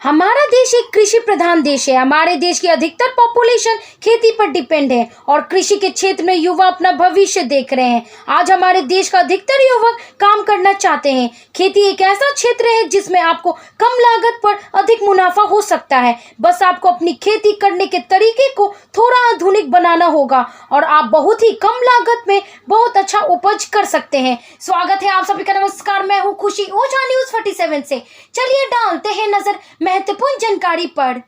हमारा देश एक कृषि प्रधान देश है। हमारे देश की अधिकतर पॉपुलेशन खेती पर डिपेंड है और कृषि के क्षेत्र में युवा अपना भविष्य देख रहे हैं। आज हमारे देश का अधिकतर युवक काम करना चाहते हैं। खेती एक ऐसा क्षेत्र है जिसमें आपको कम लागत पर अधिक मुनाफा हो सकता है। बस आपको अपनी खेती करने के तरीके को थोड़ा आधुनिक बनाना होगा और आप बहुत ही कम लागत में बहुत अच्छा उपज कर सकते हैं। स्वागत है आप सभी का। नमस्कार, मैं हूँ खुशी ओझा न्यूज़ 47 से। चलिए डालते हैं नजर महत्वपूर्ण जानकारी पर।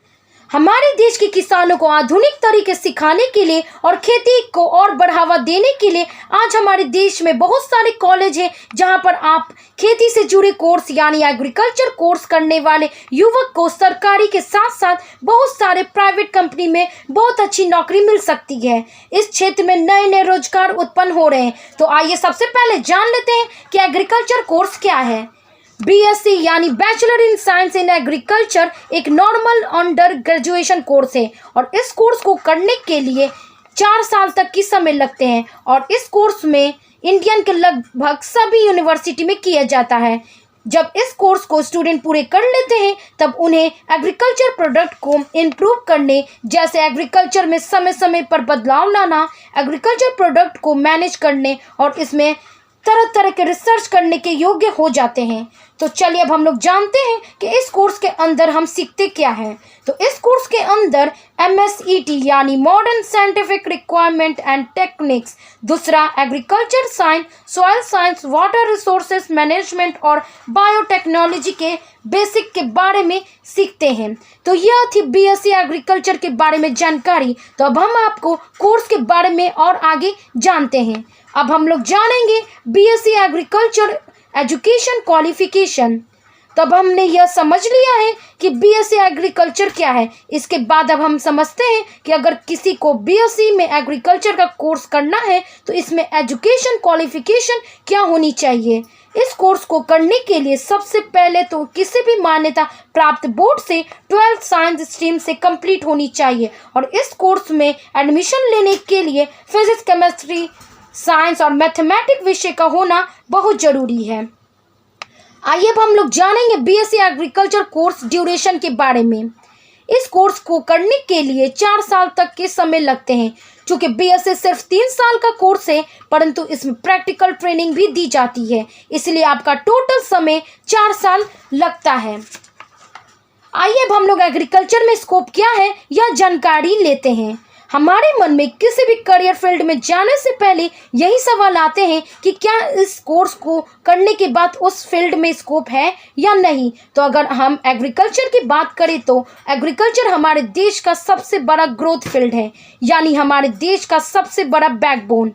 हमारे देश के किसानों को आधुनिक तरीके सिखाने के लिए और खेती को और बढ़ावा देने के लिए आज हमारे देश में बहुत सारे कॉलेज हैं जहां पर आप खेती से जुड़े कोर्स यानी एग्रीकल्चर कोर्स करने वाले युवक को सरकारी के साथ साथ बहुत सारे प्राइवेट कंपनी में बहुत अच्छी नौकरी मिल सकती है। इस क्षेत्र में नए नए रोजगार उत्पन्न हो रहे हैं। तो आइए सबसे पहले जान लेते हैं कि एग्रीकल्चर कोर्स क्या है। BSc यानी bachelor in science in agriculture एक नॉर्मल अंडर ग्रेजुएशन कोर्स है और इस कोर्स को करने के लिए 4 साल तक की समय लगते हैं और इस कोर्स में इंडियन के लगभग सभी यूनिवर्सिटी में किया जाता है। जब इस कोर्स को स्टूडेंट पूरे कर लेते हैं तब उन्हें एग्रीकल्चर प्रोडक्ट को इम्प्रूव करने जैसे एग्रीकल्चर में समय समय पर बदलाव लाना, एग्रीकल्चर प्रोडक्ट को मैनेज करने और इसमें तरह तरह के रिसर्च करने के योग्य हो जाते हैं। तो चलिए अब हम लोग जानते हैं कि इस कोर्स के अंदर हम सीखते क्या है। तो इस कोर्स के अंदर MSET यानी modern scientific requirement and techniques, दूसरा agriculture science, soil science, water resources management और बायोटेक्नोलॉजी के बेसिक के बारे में सीखते हैं। तो यह थी BSc एग्रीकल्चर के बारे में जानकारी। तो अब हम आपको कोर्स के बारे में और आगे जानते हैं। अब हम लोग जानेंगे BSc एग्रीकल्चर एजुकेशन क्वालिफिकेशन। तब हमने यह समझ लिया है कि BSc एग्रीकल्चर क्या है। इसके बाद अब हम समझते हैं कि अगर किसी को BSc में एग्रीकल्चर का कोर्स करना है तो इसमें एजुकेशन क्वालिफिकेशन क्या होनी चाहिए। इस कोर्स को करने के लिए सबसे पहले तो किसी भी मान्यता प्राप्त बोर्ड से 12th साइंस स्ट्रीम से कंप्लीट होनी चाहिए और इस कोर्स में एडमिशन लेने के लिए फिजिक्स, केमिस्ट्री, साइंस और मैथमेटिक्स विषय का होना बहुत जरूरी है। आइए अब हम लोग जानेंगे BSc एग्रीकल्चर कोर्स ड्यूरेशन के बारे में। इस कोर्स को करने के लिए 4 साल तक के समय लगते हैं। चूंकि BSc सिर्फ 3 साल का कोर्स है परंतु इसमें प्रैक्टिकल ट्रेनिंग भी दी जाती है, इसलिए आपका टोटल समय 4 साल लगता है। आइए अब हम लोग एग्रीकल्चर में स्कोप क्या है यह जानकारी लेते हैं। हमारे मन में किसी भी करियर फील्ड में जाने से पहले यही सवाल आते हैं कि क्या इस कोर्स को करने के बाद उस फील्ड में स्कोप है या नहीं। तो अगर हम एग्रीकल्चर की बात करें तो एग्रीकल्चर हमारे देश का सबसे बड़ा ग्रोथ फील्ड है, यानी हमारे देश का सबसे बड़ा बैकबोन।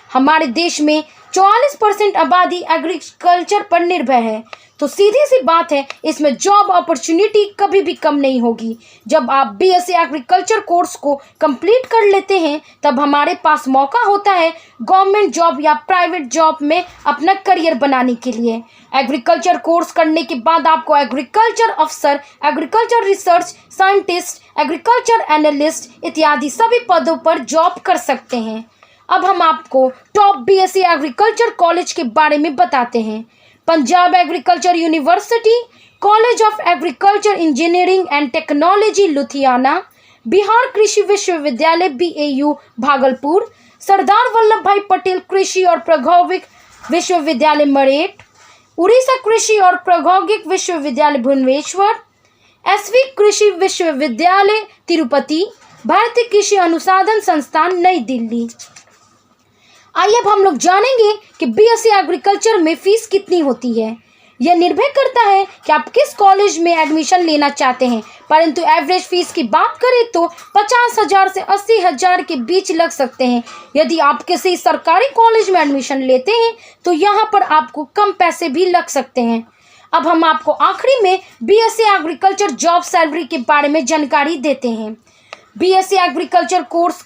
हमारे देश में 44% आबादी एग्रीकल्चर पर निर्भर है। तो सीधी सी बात है, इसमें जॉब अपॉर्चुनिटी कभी भी कम नहीं होगी। जब आप BSc एग्रीकल्चर कोर्स को कंप्लीट कर लेते हैं तब हमारे पास मौका होता है गवर्नमेंट जॉब या प्राइवेट जॉब में अपना करियर बनाने के लिए। एग्रीकल्चर कोर्स करने के बाद आपको एग्रीकल्चर अफसर, agriculture research scientist, agriculture analyst इत्यादि सभी पदों पर जॉब कर सकते हैं। अब हम आपको टॉप BSc एग्रीकल्चर कॉलेज के बारे में बताते हैं। Punjab agriculture university, college of agriculture engineering and technology Ludhiana, Bihar कृषि विश्वविद्यालय BAU भागलपुर, सरदार वल्लभ भाई पटेल कृषि और प्रौद्योगिक विश्वविद्यालय मरेठ, उड़ीसा कृषि और प्रौद्योगिक विश्वविद्यालय भुवनेश्वर, SV कृषि विश्वविद्यालय तिरुपति, भारतीय कृषि अनुसंधान संस्थान नई दिल्ली। आइए अब हम लोग जानेंगे कि BSc एग्रीकल्चर में फीस कितनी होती है। यह निर्भर करता है कि आप किस कॉलेज में एडमिशन लेना चाहते हैं, परंतु एवरेज फीस की बात करें तो 50,000 से 80,000 के बीच लग सकते हैं। यदि आप किसी सरकारी कॉलेज में एडमिशन लेते हैं तो यहाँ पर आपको कम पैसे भी लग सकते हैं। अब हम आपको आखिरी में BSc एग्रीकल्चर जॉब सैलरी के बारे में जानकारी देते हैं। BSc एग्रीकल्चर कोर्स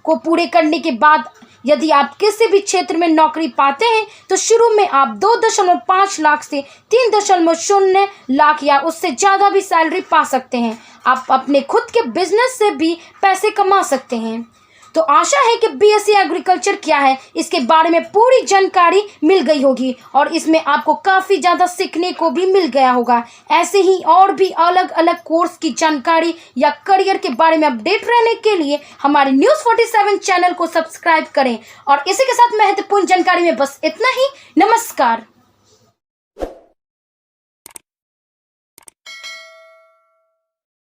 को पूरे करने के बाद यदि आप किसी भी क्षेत्र में नौकरी पाते हैं तो शुरू में आप 2.5 लाख से 3.0 लाख या उससे ज़्यादा भी सैलरी पा सकते हैं। आप अपने खुद के बिजनेस से भी पैसे कमा सकते हैं। तो आशा है कि बीएससी एग्रीकल्चर क्या है इसके बारे में पूरी जानकारी मिल गई होगी और इसमें आपको काफ़ी ज़्यादा सीखने को भी मिल गया होगा। ऐसे ही और भी अलग अलग कोर्स की जानकारी या करियर के बारे में अपडेट रहने के लिए हमारे न्यूज़ 47 चैनल को सब्सक्राइब करें। और इसी के साथ महत्वपूर्ण जानकारी में बस इतना ही। नमस्कार।